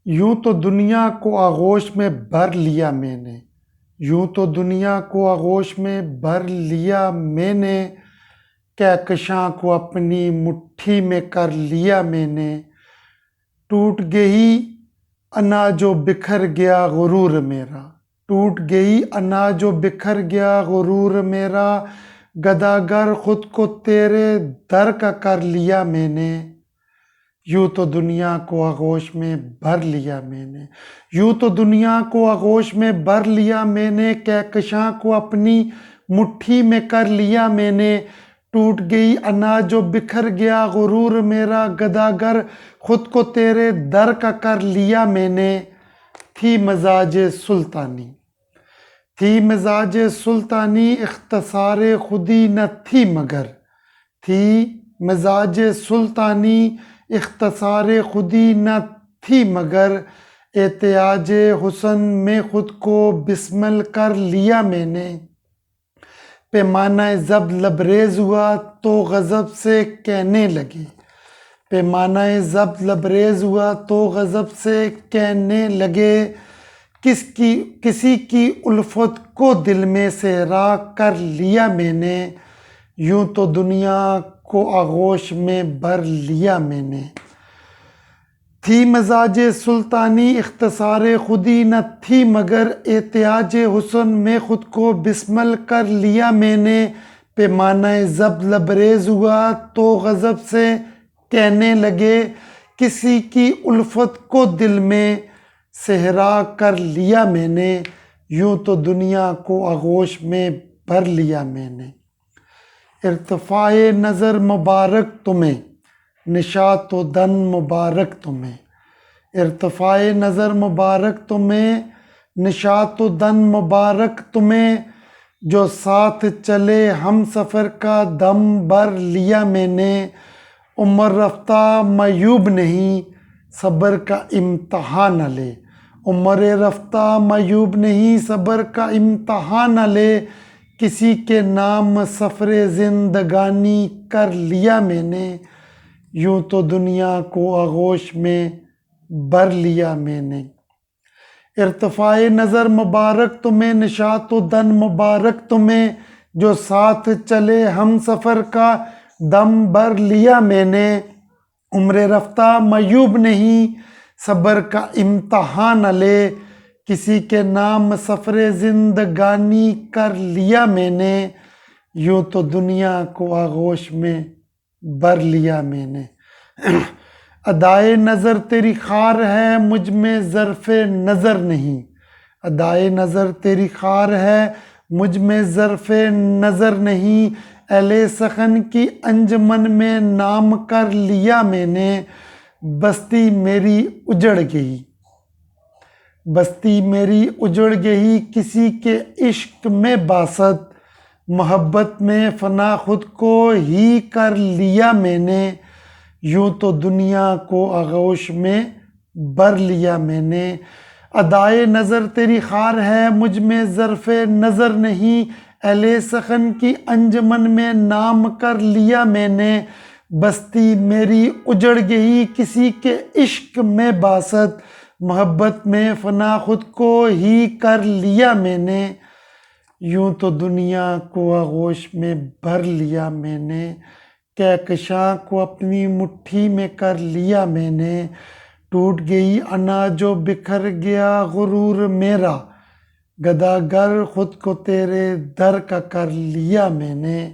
یوں تو دنیا کو آغوش میں بھر لیا میں نے، یوں تو دنیا کو آغوش میں بھر لیا میں نے، کہکشاں کو اپنی مٹھی میں کر لیا میں نے، ٹوٹ گئی انا جو بکھر گیا غرور میرا، ٹوٹ گئی انا جو بکھر گیا غرور میرا، گداگر خود کو تیرے در کا کر لیا میں نے، یوں تو دنیا کو آغوش میں بھر لیا میں نے، یوں تو دنیا کو آغوش میں بھر لیا میں نے، کہکشاں کو اپنی مٹھی میں کر لیا میں نے، ٹوٹ گئی انا جو بکھر گیا غرور میرا، گداگر خود کو تیرے در کا کر لیا میں نے، تھی مزاج سلطانی، تھی مزاج سلطانی اختصار خودی نہ تھی مگر، تھی مزاج سلطانی اختصار خودی نہ تھی مگر، احتیاج حسن میں خود کو بسمل کر لیا میں نے، پیمانہ ضبط لبریز ہوا تو غضب سے کہنے لگے، پیمانہ ضبط لبریز ہوا تو غضب سے کہنے لگے، کسی کی الفت کو دل میں صحرا کر لیا میں نے، یوں تو دنیا کو آغوش میں بھر لیا میں نے، تھی مزاج سلطانی اختصار خودی نہ تھی مگر، احتیاج حسن میں خود کو بسمل کر لیا میں نے، پیمانہ ضبط لبریز ہوا تو غضب سے کہنے لگے، کسی کی الفت کو دل میں صحرا کر لیا میں نے، یوں تو دنیا کو آغوش میں بھر لیا میں نے، ارتفاع نظر مبارک تمہیں، نشاط و دن مبارک تمہیں، ارتفاع نظر مبارک تمہیں، نشاط و دن مبارک تمہیں، جو ساتھ چلے ہم سفر کا دم بھر لیا میں نے، عمر رفتہ معیوب نہیں صبر کا امتحان نہ لے، عمر رفتہ معیوب نہیں صبر کا امتحان نہ لے، کسی کے نام سفر زندگانی کر لیا میں نے، یوں تو دنیا کو آغوش میں بھر لیا میں نے، ارتفاع نظر مبارک تمہیں، نشاط و دن مبارک تمہیں، جو ساتھ چلے ہم سفر کا دم بھر لیا میں نے، عمر رفتہ معیوب نہیں صبر کا امتحان نہ لے، کسی کے نام سفر زندگانی کر لیا میں نے، یوں تو دنیا کو آغوش میں بھر لیا میں نے، ادائے نظر تیری خار ہے مجھ میں ظرف نظر نہیں، ادائے نظر تیری خار ہے مجھ میں ظرف نظر نہیں، اہل سخن کی انجمن میں نام کر لیا میں نے، بستی میری اجڑ گئی، بستی میری اجڑ گئی، کسی کے عشق میں باسط، محبت میں فنا خود کو ہی کر لیا میں نے، یوں تو دنیا کو آغوش میں بھر لیا میں نے، ادائے نظر تیری خار ہے مجھ میں ظرف نظر نہیں، اہل سخن کی انجمن میں نام کر لیا میں نے، بستی میری اجڑ گئی، کسی کے عشق میں باسط، محبت میں فنا خود کو ہی کر لیا میں نے، یوں تو دنیا کو آغوش میں بھر لیا میں نے، کہکشاں کو اپنی مٹھی میں کر لیا میں نے، ٹوٹ گئی انا جو بکھر گیا غرور میرا، گداگر خود کو تیرے در کا کر لیا میں نے،